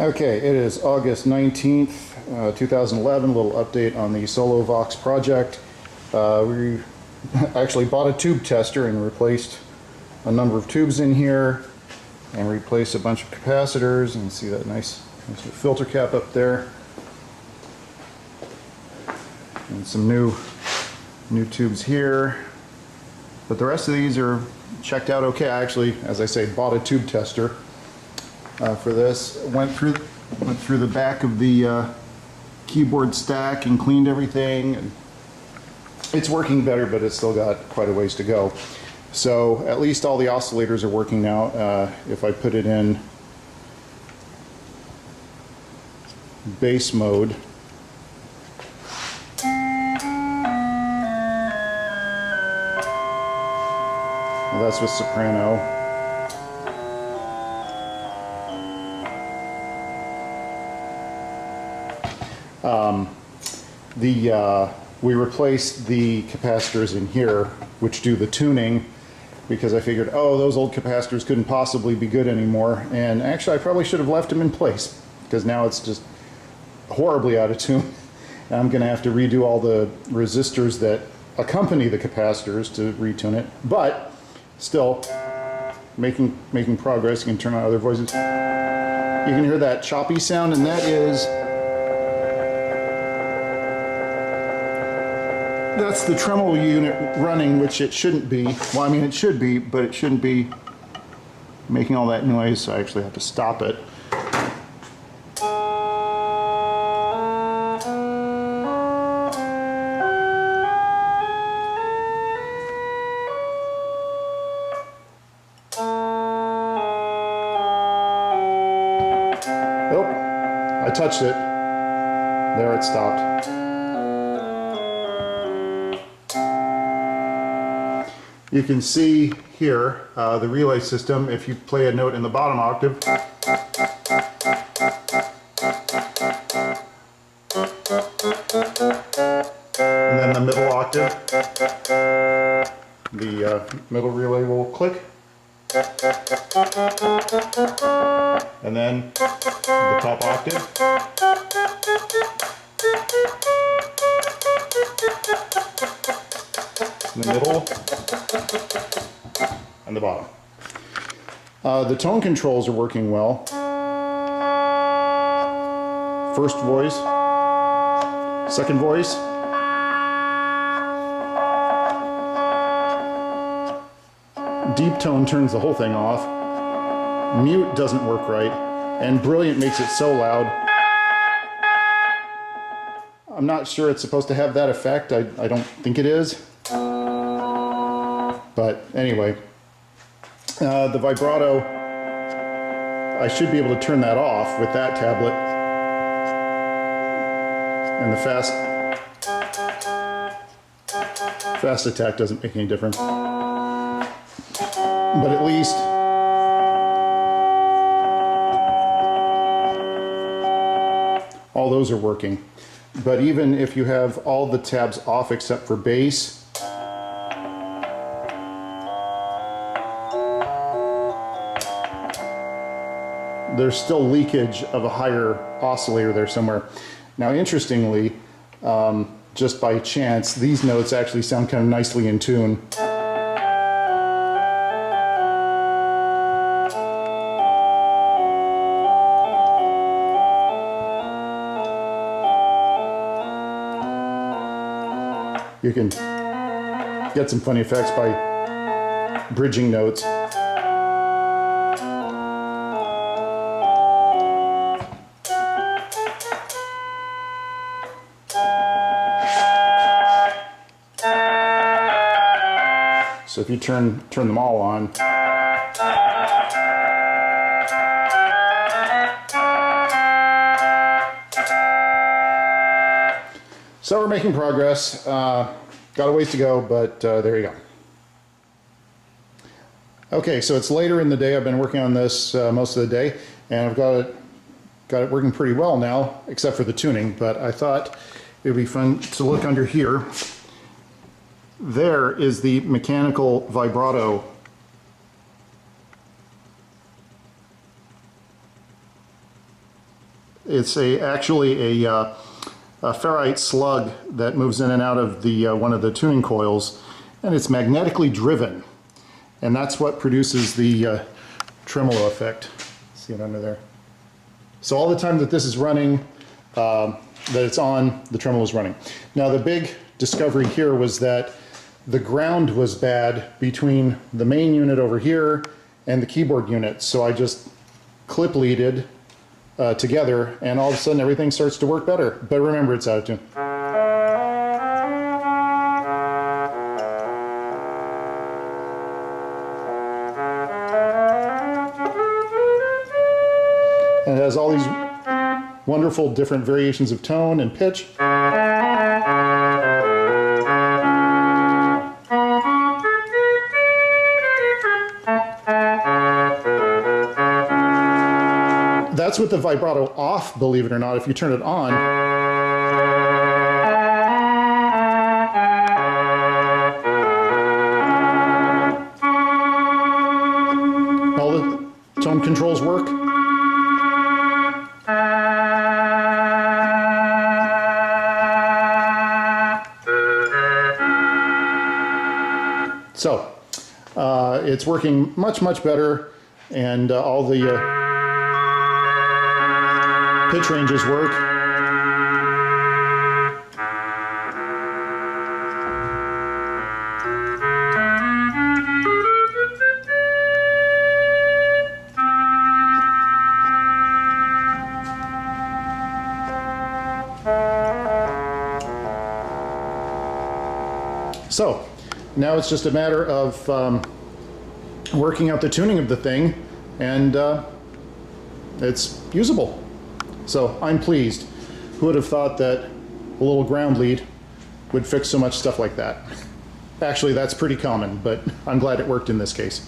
Okay, it is August 19th, 2011, a little update on the Solovox project. We actually bought a tube tester and replaced a number of tubes in here and replaced a bunch of capacitors. And you see that nice filter cap up there. And some new tubes here. But the rest of these are checked out okay. I actually, as I say, bought a tube tester for this. Went through the back of the keyboard stack and cleaned everything. And it's working better, but it's still got quite a ways to go. So at least all the oscillators are working now. If I put it in bass mode, that's with soprano. We replaced the capacitors in here, which do the tuning, because I figured, oh, those old capacitors couldn't possibly be good anymore. And actually, I probably should have left them in place, because now it's just horribly out of tune. And I'm going to have to redo all the resistors that accompany the capacitors to retune it. But still, making progress. You can turn on other voices. You can hear that choppy sound, and that's the tremolo unit running, which it shouldn't be. Well, I mean, it should be, but it shouldn't be making all that noise, so I actually have to stop it. Oh, I touched it. There, it stopped. You can see here the relay system. If you play a note in the bottom octave, and then the middle octave, the middle relay will click, and then the top octave, the middle, and the bottom. The tone controls are working well. First voice, second voice, deep tone turns the whole thing off, mute doesn't work right, and brilliant makes it so loud. I'm not sure it's supposed to have that effect. I don't think it is. But anyway, the vibrato, I should be able to turn that off with that tablet. And the fast attack doesn't make any difference. But at least all those are working. But even if you have all the tabs off except for bass, there's still leakage of a higher oscillator there somewhere. Now, interestingly, just by chance, these notes actually sound kind of nicely in tune. You can get some funny effects by bridging notes. So if you turn them all on, so we're making progress. Got a ways to go, but there you go. Okay, so it's later in the day. I've been working on this most of the day, and I've got it working pretty well now, except for the tuning. But I thought it would be fun to look under here. There is the mechanical vibrato. It's actually a ferrite slug that moves in and out of the one of the tuning coils, and it's magnetically driven, and that's what produces the tremolo effect. See it under there? So all the time that this is running, that it's on, the tremolo is running. Now the big discovery here was that the ground was bad between the main unit over here and the keyboard unit, so I just clip leaded together, and all of a sudden everything starts to work better. But remember, it's out of tune. And it has all these wonderful different variations of tone and pitch. That's with the vibrato off, believe it or not. If you turn it on, all the tone controls work. So it's working much better, and all the pitch ranges work. So now it's just a matter of working out the tuning of the thing, and it's usable. So I'm pleased. Who would have thought that a little ground lead would fix so much stuff like that? Actually, that's pretty common, but I'm glad it worked in this case.